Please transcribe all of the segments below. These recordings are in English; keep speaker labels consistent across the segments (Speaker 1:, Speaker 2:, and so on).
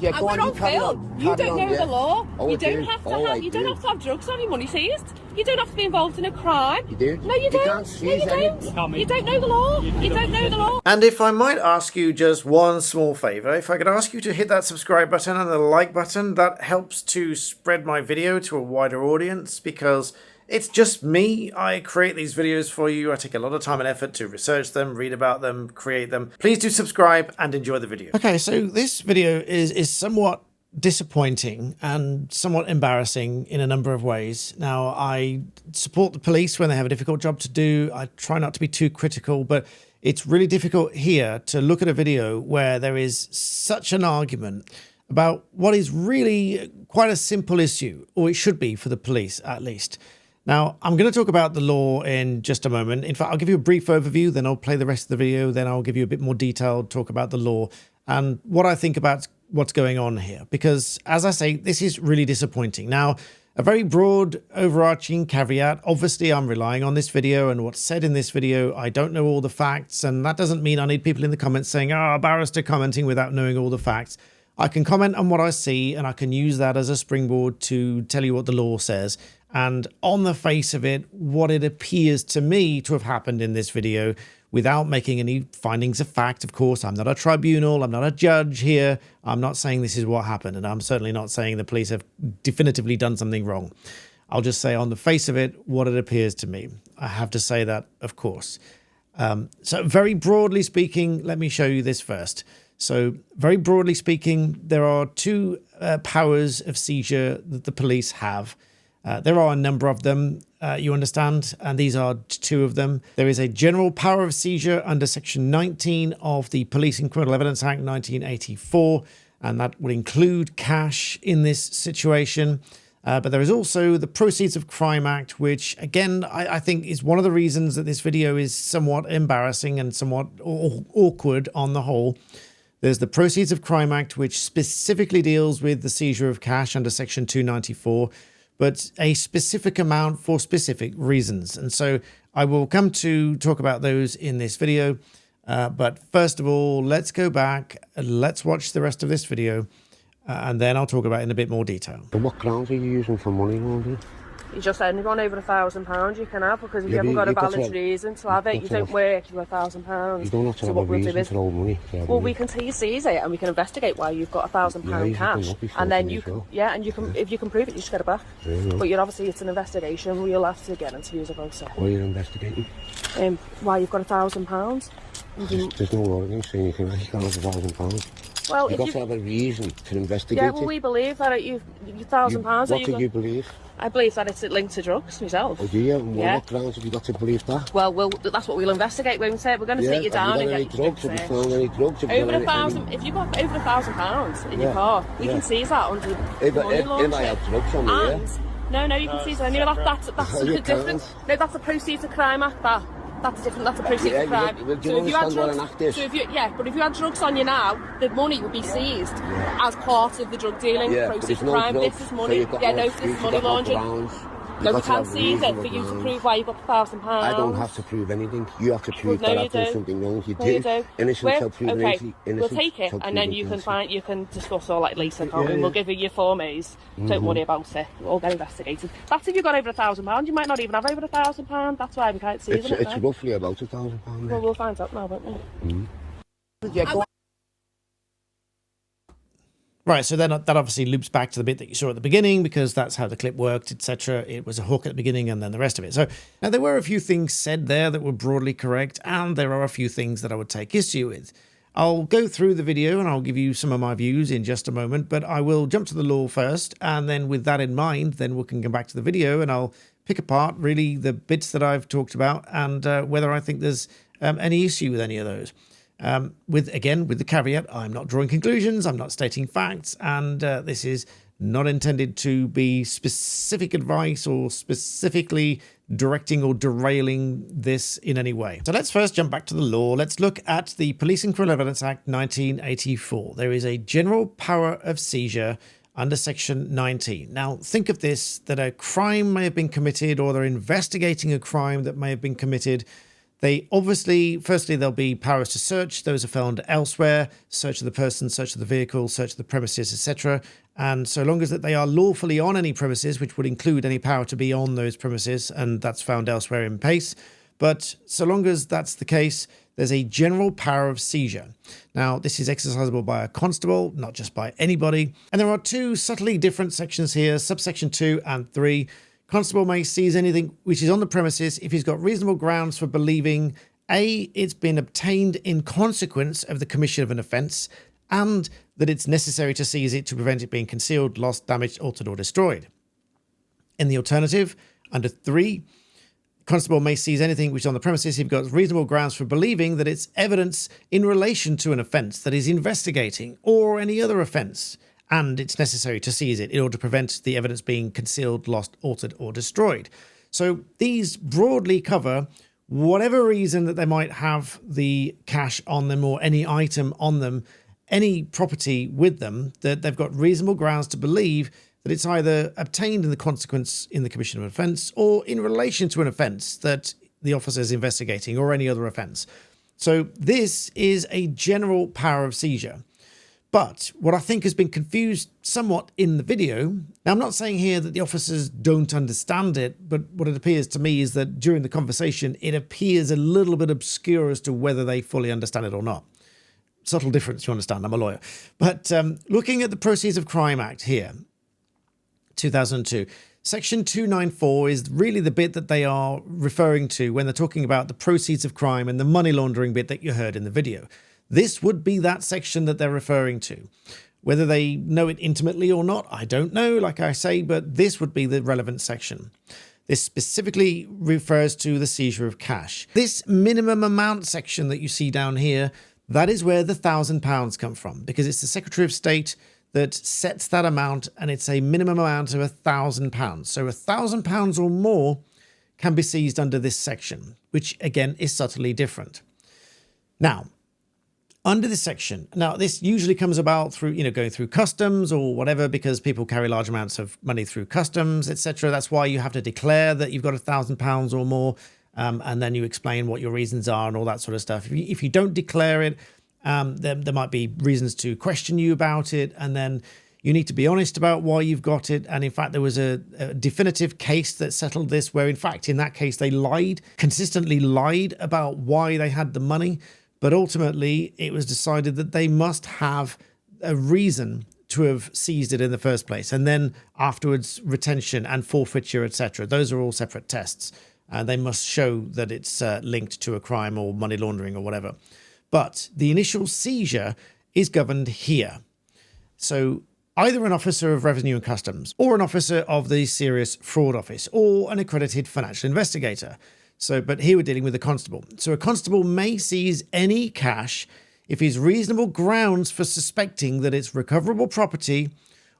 Speaker 1: Yeah, go
Speaker 2: we're on film. You don't know the law. You don't have to have drugs on your money seized. You don't have to be involved in a crime.
Speaker 1: You do?
Speaker 2: No, you don't. No, you don't. You don't know the law. You don't know the law.
Speaker 3: And if I might ask you just one small favour, if I could ask you to hit that subscribe button and the like button, that helps to spread my video to a wider audience, because it's just me. I create these videos for you. I take a lot of time and effort to research them, read about them, create them. Please do subscribe and enjoy the video. Okay, so this video is somewhat disappointing and somewhat embarrassing in a number of ways. Now, I support the police when they have a difficult job to do. I try not to be too critical, but it's really difficult here to look at a video where there is such an argument about what is really quite a simple issue, or it should be for the police at least. Now, I'm going to talk about the law in just a moment. In fact, I'll give you a brief overview, then I'll play the rest of the video, then I'll give you a bit more detailed talk about the law and what I think about what's going on here. Because, as I say, this is really disappointing. Now, a very broad, overarching caveat. Obviously, I'm relying on this video and what's said in this video. I don't know all the facts, and that doesn't mean I need people in the comments saying, "Ah, barrister commenting without knowing all the facts." I can comment on what I see, and I can use that as a springboard to tell you what the law says. And on the face of it, what it appears to me to have happened in this video, without making any findings of fact. Of course, I'm not a tribunal, I'm not a judge here. I'm not saying this is what happened, and I'm certainly not saying the police have definitively done something wrong. I'll just say on the face of it, what it appears to me. I have to say that, of course. So very broadly speaking, let me show you this first. So very broadly speaking, there are two powers of seizure that the police have. There are a number of them, you understand, and these are two of them. There is a general power of seizure under Section 19 of the Police and Criminal Evidence Act 1984, and that would include cash in this situation. But there is also the Proceeds of Crime Act, which, again, I think is one of the reasons that this video is somewhat embarrassing and somewhat awkward on the whole. There's the Proceeds of Crime Act, which specifically deals with the seizure of cash under Section 294, but a specific amount for specific reasons. And so I will come to talk about those in this video. But first of all, let's go back and let's watch the rest of this video. And then I'll talk about it in a bit more detail.
Speaker 1: So what grounds are you using for money laundering?
Speaker 2: You just anyone over £1,000 you can have, because if you haven't got a valid reason to have it, you don't work for £1,000.
Speaker 1: You don't have to have a reason to hold money.
Speaker 2: Well, we can seize it and we can investigate why you've got £1,000 cash, and then you can, and you can, if you can prove it, you just get it back. But you're obviously, it's an investigation. We'll have to get into use about it.
Speaker 1: What are you investigating?
Speaker 2: Why you've got £1,000.
Speaker 1: There's no law against saying you can have £1,000.
Speaker 2: Well,
Speaker 1: you've got to have a reason to investigate.
Speaker 2: Yeah, well, we believe that you've £1,000.
Speaker 1: What do you believe?
Speaker 2: I believe that it's linked to drugs myself.
Speaker 1: Oh, do you? And what grounds have you got to believe that?
Speaker 2: Well, that's what we'll investigate. We're going to sit you down and get
Speaker 1: drugs. Have you found any drugs?
Speaker 2: Over £1,000. If you've got over £1,000 in your car, we can seize that under money laundering.
Speaker 1: If I have drugs on me,
Speaker 2: no, you can seize it anyway. That's different. No, that's the Proceeds of Crime Act. That's different. That's a proceeds of crime.
Speaker 1: Do you understand what an act is?
Speaker 2: But if you had drugs on you now, the money would be seized as part of the drug dealing. Proceeds of crime. This is money. This is money laundering. No, we can seize it for you to prove why you got £1,000.
Speaker 1: I don't have to prove anything. You have to prove that I've done something wrong. You do. Innocent shall prove innocent.
Speaker 2: We'll take it, and then you can discuss all that later, can't we? We'll give you your Form A's. Don't worry about it. We'll all get investigated. That's if you've got over £1,000. You might not even have over £1,000. That's why we can't seize it.
Speaker 1: It's roughly about £1,000.
Speaker 2: Well, we'll find out now, won't we?
Speaker 3: Right, so then that obviously loops back to the bit that you saw at the beginning, because that's how the clip worked, etc. It was a hook at the beginning and then the rest of it. So now there were a few things said there that were broadly correct, and there are a few things that I would take issue with. I'll go through the video and I'll give you some of my views in just a moment, but I will jump to the law first, and then with that in mind, then we can come back to the video and I'll pick apart really the bits that I've talked about and whether I think there's any issue with any of those. With the caveat, I'm not drawing conclusions, I'm not stating facts, and this is not intended to be specific advice or specifically directing or derailing this in any way. So let's first jump back to the law. Let's look at the Police and Criminal Evidence Act 1984. There is a general power of seizure under Section 19. Now, think of this, that a crime may have been committed, or they're investigating a crime that may have been committed. They obviously, firstly, there'll be powers to search. Those are found elsewhere. Search of the person, search of the vehicle, search of the premises, etc. And so long as that they are lawfully on any premises, which would include any power to be on those premises, and that's found elsewhere in PACE. But so long as that's the case, there's a general power of seizure. Now, this is exercisable by a constable, not just by anybody. And there are two subtly different sections here, subsection 2 and 3. Constable may seize anything which is on the premises if he's got reasonable grounds for believing A, it's been obtained in consequence of the commission of an offence, and that it's necessary to seize it to prevent it being concealed, lost, damaged, altered, or destroyed. In the alternative, under 3, constable may seize anything which is on the premises if he's got reasonable grounds for believing that it's evidence in relation to an offence that he's investigating, or any other offence, and it's necessary to seize it in order to prevent the evidence being concealed, lost, altered, or destroyed. So these broadly cover whatever reason that they might have the cash on them or any item on them, any property with them, that they've got reasonable grounds to believe that it's either obtained in the consequence in the commission of an offence or in relation to an offence that the officer is investigating, or any other offence. So this is a general power of seizure. But what I think has been confused somewhat in the video, now I'm not saying here that the officers don't understand it, but what it appears to me is that during the conversation, it appears a little bit obscure as to whether they fully understand it or not. Subtle difference, you understand, I'm a lawyer. But looking at the Proceeds of Crime Act here, 2002, Section 294 is really the bit that they are referring to when they're talking about the proceeds of crime and the money laundering bit that you heard in the video. This would be that section that they're referring to. Whether they know it intimately or not, I don't know, like I say, but this would be the relevant section. This specifically refers to the seizure of cash. This minimum amount section that you see down here, that is where the £1,000 come from, because it's the Secretary of State that sets that amount, and it's a minimum amount of £1,000. So £1,000 or more can be seized under this section, which again is subtly different. Now, under this section, now this usually comes about through, going through customs or whatever, because people carry large amounts of money through customs, etc. That's why you have to declare that you've got £1,000 or more, and then you explain what your reasons are and all that sort of stuff. If you don't declare it, there might be reasons to question you about it, and then you need to be honest about why you've got it. And in fact, there was a definitive case that settled this, where in fact, in that case, they consistently lied about why they had the money. But ultimately, it was decided that they must have a reason to have seized it in the first place. And then afterwards, retention and forfeiture, etc. Those are all separate tests. They must show that it's linked to a crime or money laundering or whatever. But the initial seizure is governed here. So either an officer of Revenue and Customs, or an officer of the Serious Fraud Office, or an accredited financial investigator. But here we're dealing with a constable. So a constable may seize any cash if he's reasonable grounds for suspecting that it's recoverable property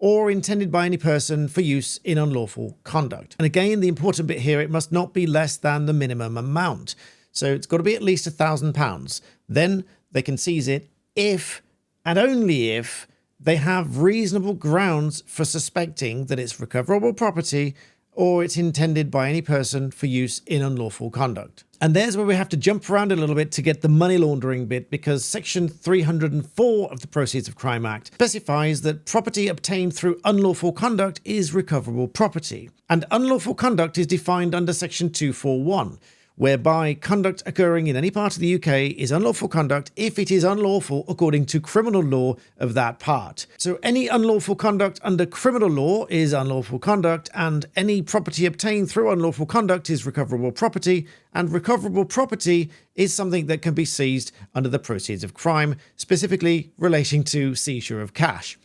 Speaker 3: or intended by any person for use in unlawful conduct. And again, the important bit here, it must not be less than the minimum amount. So it's got to be at least £1,000. Then they can seize it if, and only if, they have reasonable grounds for suspecting that it's recoverable property or it's intended by any person for use in unlawful conduct. And there's where we have to jump around a little bit to get the money laundering bit, because Section 304 of the Proceeds of Crime Act specifies that property obtained through unlawful conduct is recoverable property. And unlawful conduct is defined under Section 241, whereby conduct occurring in any part of the UK is unlawful conduct if it is unlawful according to criminal law of that part. So any unlawful conduct under criminal law is unlawful conduct, and any property obtained through unlawful conduct is recoverable property, and recoverable property is something that can be seized under the Proceeds of Crime, specifically relating to seizure of cash.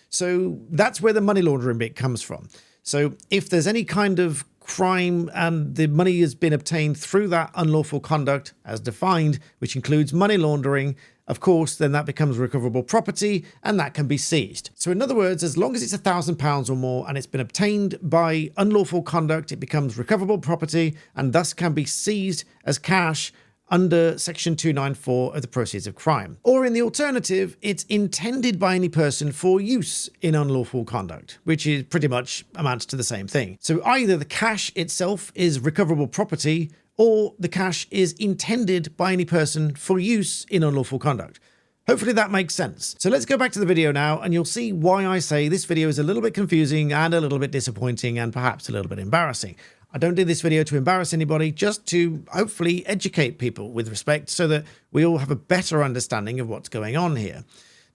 Speaker 3: So that's where the money laundering bit comes from. So if there's any kind of crime and the money has been obtained through that unlawful conduct as defined, which includes money laundering, of course, then that becomes recoverable property and that can be seized. So in other words, as long as it's £1,000 or more and it's been obtained by unlawful conduct, it becomes recoverable property and thus can be seized as cash under Section 294 of the Proceeds of Crime. Or in the alternative, it's intended by any person for use in unlawful conduct, which is pretty much amounts to the same thing. So either the cash itself is recoverable property, or the cash is intended by any person for use in unlawful conduct. Hopefully that makes sense. So let's go back to the video now and you'll see why I say this video is a little bit confusing and a little bit disappointing and perhaps a little bit embarrassing. I don't do this video to embarrass anybody, just to hopefully educate people with respect so that we all have a better understanding of what's going on here.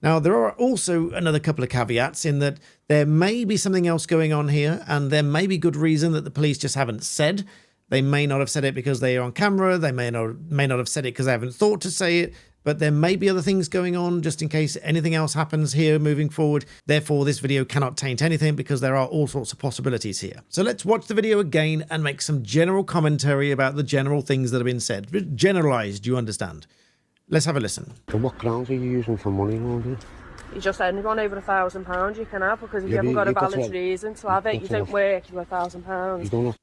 Speaker 3: Now, there are also another couple of caveats in that there may be something else going on here and there may be good reason that the police just haven't said. They may not have said it because they are on camera. They may not have said it because they haven't thought to say it. But there may be other things going on just in case anything else happens here moving forward. Therefore, this video cannot taint anything because there are all sorts of possibilities here. So let's watch the video again and make some general commentary about the general things that have been said. Generalized, you understand? Let's have a listen.
Speaker 1: So what grounds are you using for money laundering?
Speaker 2: You just anyone over £1,000 you can have, because if you haven't got a valid reason to have it, you don't work, you've got £1,000.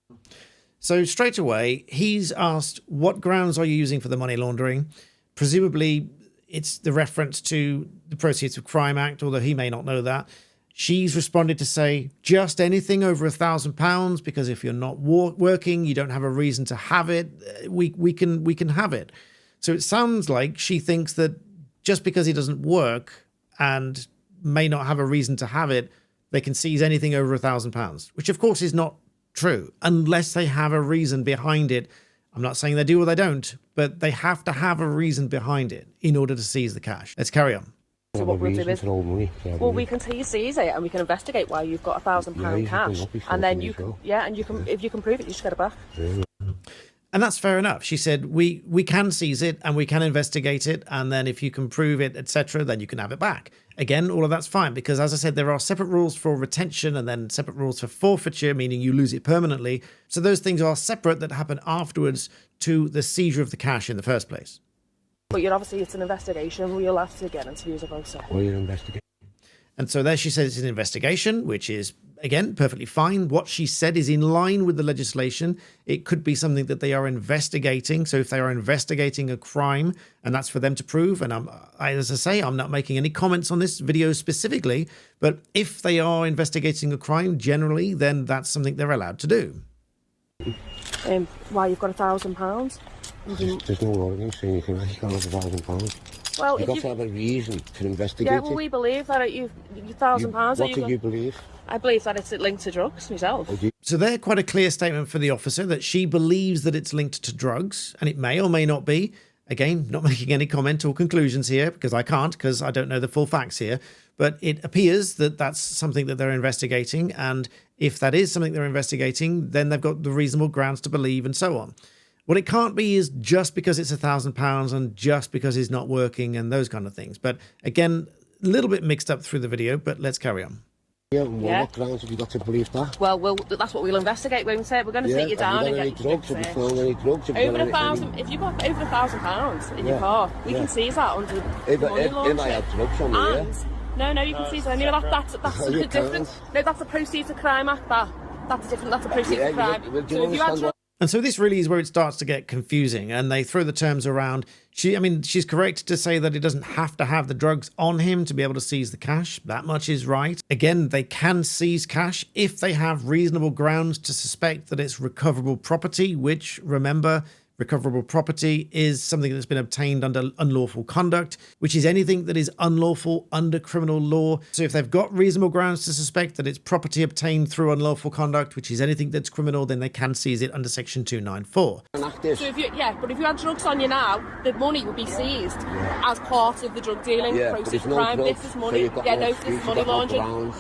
Speaker 3: So straight away, he's asked, what grounds are you using for the money laundering? Presumably, it's the reference to the Proceeds of Crime Act, although he may not know that. She's responded to say, just anything over £1,000, because if you're not working, you don't have a reason to have it, we can have it. So it sounds like she thinks that just because he doesn't work and may not have a reason to have it, they can seize anything over £1,000, which of course is not true, unless they have a reason behind it. I'm not saying they do or they don't, but they have to have a reason behind it in order to seize the cash. Let's carry on.
Speaker 2: So what we'll do is, well, we can seize it and we can investigate why you've got £1,000 cash, and then you can, if you can prove it, you just get it back.
Speaker 1: Yeah.
Speaker 3: And that's fair enough. She said, we can seize it and we can investigate it. And then if you can prove it, etc., then you can have it back. Again, all of that's fine, because as I said, there are separate rules for retention and then separate rules for forfeiture, meaning you lose it permanently. So those things are separate that happen afterwards to the seizure of the cash in the first place.
Speaker 2: But obviously it's an investigation. We'll have to get into use of process.
Speaker 1: Well, you're investigating.
Speaker 3: And so there she says it's an investigation, which is, again, perfectly fine. What she said is in line with the legislation. It could be something that they are investigating. So if they are investigating a crime, and that's for them to prove, and as I say, I'm not making any comments on this video specifically, but if they are investigating a crime generally, then that's something they're allowed to do.
Speaker 2: Why you've got £1,000?
Speaker 1: There's no law against saying you can have £1,000.
Speaker 2: Well,
Speaker 1: you've got to have a reason to investigate
Speaker 2: well, we believe that £1,000.
Speaker 1: What do you believe?
Speaker 2: I believe that it's linked to drugs myself.
Speaker 3: So they're quite a clear statement for the officer that she believes that it's linked to drugs, and it may or may not be. Again, not making any comment or conclusions here because I can't, because I don't know the full facts here. But it appears that that's something that they're investigating, and if that is something they're investigating, then they've got the reasonable grounds to believe and so on. What it can't be is just because it's £1,000 and just because he's not working and those kind of things. But again, a little bit mixed up through the video, but let's carry on.
Speaker 1: Yeah, well, what grounds have you got to believe that?
Speaker 2: Well, that's what we'll investigate, won't we? We're going to sit you down and get
Speaker 1: drugs. Have you found any drugs?
Speaker 2: Over £1,000. If you've got over £1,000 in your car, we can seize that under money laundering.
Speaker 1: If I had drugs on me,
Speaker 2: No, you can seize any of that. That's the difference. No, that's the Proceeds of Crime Act. That's different. That's the Proceeds of Crime.
Speaker 1: So if you had drugs.
Speaker 3: And so this really is where it starts to get confusing, and they throw the terms around. She's correct to say that it doesn't have to have the drugs on him to be able to seize the cash. That much is right. Again, they can seize cash if they have reasonable grounds to suspect that it's recoverable property, which, remember, recoverable property is something that's been obtained under unlawful conduct, which is anything that is unlawful under criminal law. So if they've got reasonable grounds to suspect that it's property obtained through unlawful conduct, which is anything that's criminal, then they can seize it under Section 294.
Speaker 2: So if you had drugs on you now, the money would be seized as part of the drug dealing process of crime. This is money. So this is money laundering.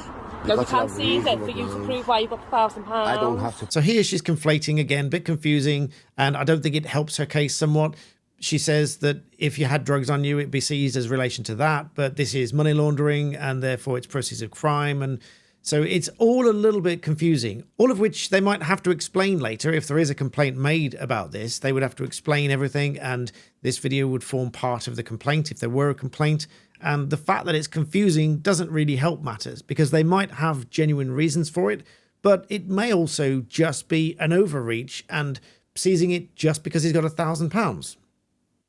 Speaker 2: No, we can seize it for you to prove why you've got £1,000.
Speaker 1: I don't have to.
Speaker 3: So here she's conflating again, a bit confusing, and I don't think it helps her case somewhat. She says that if you had drugs on you, it'd be seized as relation to that, but this is money laundering, and therefore it's proceeds of crime, and so it's all a little bit confusing, all of which they might have to explain later. If there is a complaint made about this, they would have to explain everything, and this video would form part of the complaint if there were a complaint. And the fact that it's confusing doesn't really help matters, because they might have genuine reasons for it, but it may also just be an overreach and seizing it just because he's got £1,000.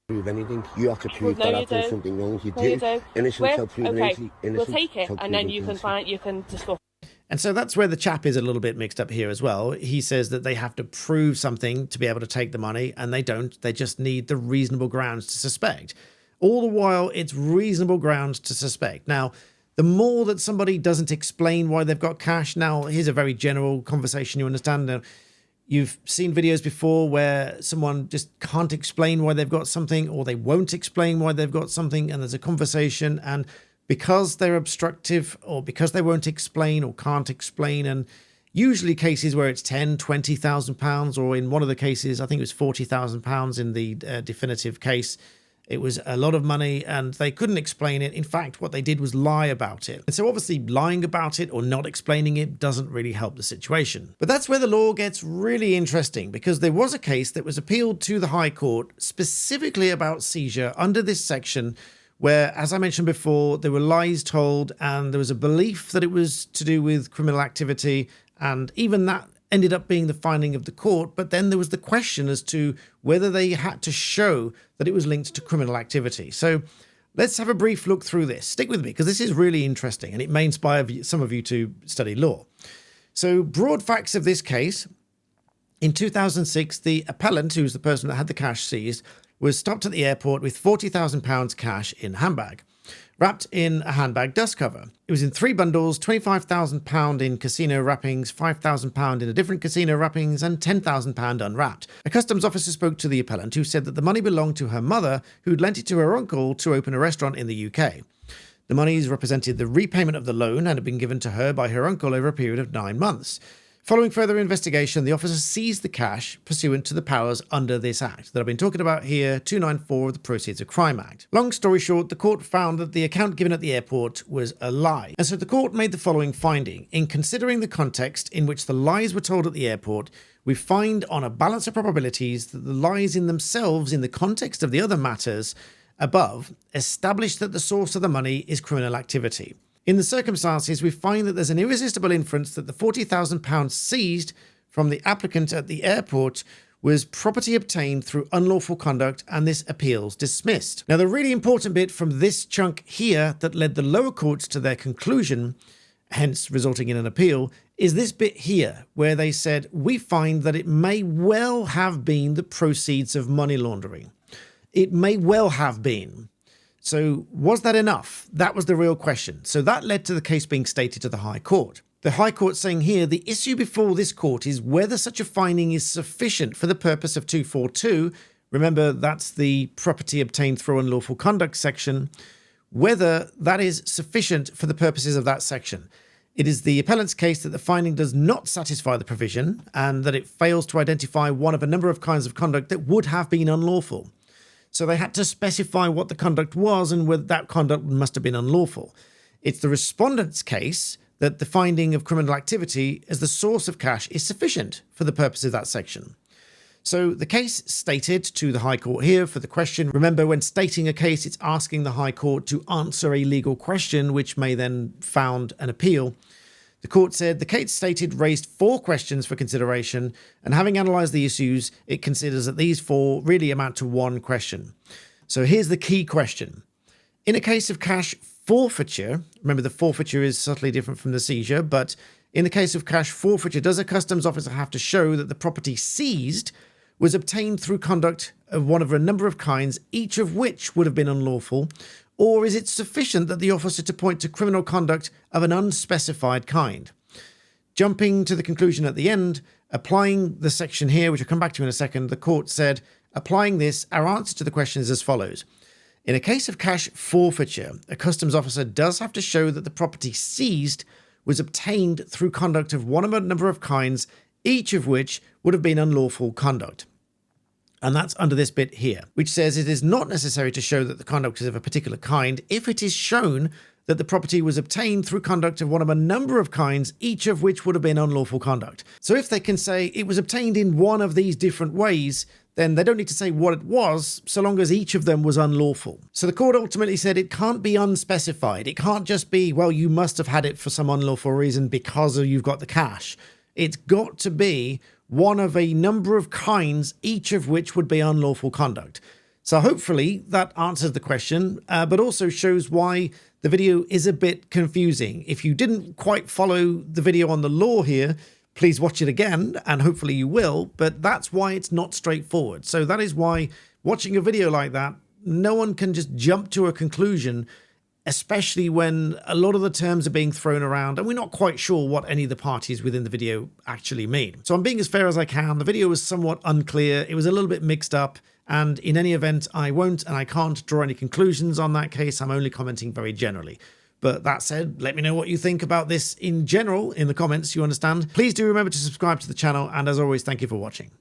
Speaker 1: Prove anything. You have to prove that I've done something wrong. You do. Innocent shall prove innocent.
Speaker 2: We'll take it, and then you can discuss.
Speaker 3: And so that's where the chap is a little bit mixed up here as well. He says that they have to prove something to be able to take the money, and they don't. They just need the reasonable grounds to suspect. All the while, it's reasonable grounds to suspect. Now, the more that somebody doesn't explain why they've got cash, now here's a very general conversation, you understand. Now, you've seen videos before where someone just can't explain why they've got something, or they won't explain why they've got something, and there's a conversation, and because they're obstructive, or because they won't explain or can't explain, and usually cases where it's £10,000, £20,000, or in one of the cases, I think it was £40,000 in the definitive case. It was a lot of money and they couldn't explain it. In fact, what they did was lie about it. And so obviously lying about it or not explaining it doesn't really help the situation. But that's where the law gets really interesting, because there was a case that was appealed to the High Court specifically about seizure under this section, where, as I mentioned before, there were lies told and there was a belief that it was to do with criminal activity, and even that ended up being the finding of the court. But then there was the question as to whether they had to show that it was linked to criminal activity. So let's have a brief look through this. Stick with me, because this is really interesting and it may inspire some of you to study law. So broad facts of this case. In 2006, the appellant, who's the person that had the cash seized, was stopped at the airport with £40,000 cash in a handbag, wrapped in a handbag dust cover. It was in 3 bundles, £25,000 in casino wrappings, £5,000 in a different casino wrappings, and £10,000 unwrapped. A customs officer spoke to the appellant, who said that the money belonged to her mother, who'd lent it to her uncle to open a restaurant in the UK. The monies represented the repayment of the loan and had been given to her by her uncle over a period of 9 months. Following further investigation, the officer seized the cash pursuant to the powers under this Act that I've been talking about here, 294 of the Proceeds of Crime Act. Long story short, the court found that the account given at the airport was a lie. And so the court made the following finding. In considering the context in which the lies were told at the airport, we find on a balance of probabilities that the lies in themselves, in the context of the other matters above, establish that the source of the money is criminal activity. In the circumstances, we find that there's an irresistible inference that the £40,000 seized from the applicant at the airport was property obtained through unlawful conduct, and this appeal's dismissed. Now, the really important bit from this chunk here that led the lower courts to their conclusion, hence resulting in an appeal, is this bit here, where they said, we find that it may well have been the proceeds of money laundering. It may well have been. So was that enough? That was the real question. So that led to the case being stated to the High Court. The High Court saying here, the issue before this court is whether such a finding is sufficient for the purpose of 242. Remember, that's the property obtained through unlawful conduct section. Whether that is sufficient for the purposes of that section. It is the appellant's case that the finding does not satisfy the provision and that it fails to identify one of a number of kinds of conduct that would have been unlawful. So they had to specify what the conduct was and whether that conduct must have been unlawful. It's the respondent's case that the finding of criminal activity as the source of cash is sufficient for the purpose of that section. So the case stated to the High Court here for the question. Remember, when stating a case, it's asking the High Court to answer a legal question, which may then found an appeal. The court said the case stated raised 4 questions for consideration, and having analysed the issues, it considers that these 4 really amount to 1 question. So here's the key question. In a case of cash forfeiture, remember the forfeiture is subtly different from the seizure, but in the case of cash forfeiture, does a customs officer have to show that the property seized was obtained through conduct of one of a number of kinds, each of which would have been unlawful, or is it sufficient that the officer to point to criminal conduct of an unspecified kind? Jumping to the conclusion at the end, applying the section here, which I'll come back to in a second, the court said, applying this, our answer to the question is as follows. In a case of cash forfeiture, a customs officer does have to show that the property seized was obtained through conduct of one of a number of kinds, each of which would have been unlawful conduct. And that's under this bit here, which says it is not necessary to show that the conduct is of a particular kind if it is shown that the property was obtained through conduct of one of a number of kinds, each of which would have been unlawful conduct. So if they can say it was obtained in one of these different ways, then they don't need to say what it was, so long as each of them was unlawful. So the court ultimately said it can't be unspecified. It can't just be, well, you must have had it for some unlawful reason because you've got the cash. It's got to be one of a number of kinds, each of which would be unlawful conduct. So hopefully that answers the question, but also shows why the video is a bit confusing. If you didn't quite follow the video on the law here, please watch it again, and hopefully you will, but that's why it's not straightforward. So that is why watching a video like that, no one can just jump to a conclusion, especially when a lot of the terms are being thrown around and we're not quite sure what any of the parties within the video actually mean. So I'm being as fair as I can. The video was somewhat unclear. It was a little bit mixed up. And in any event, I won't and I can't draw any conclusions on that case. I'm only commenting very generally. But that said, let me know what you think about this in general in the comments, you understand. Please do remember to subscribe to the channel. And as always, thank you for watching.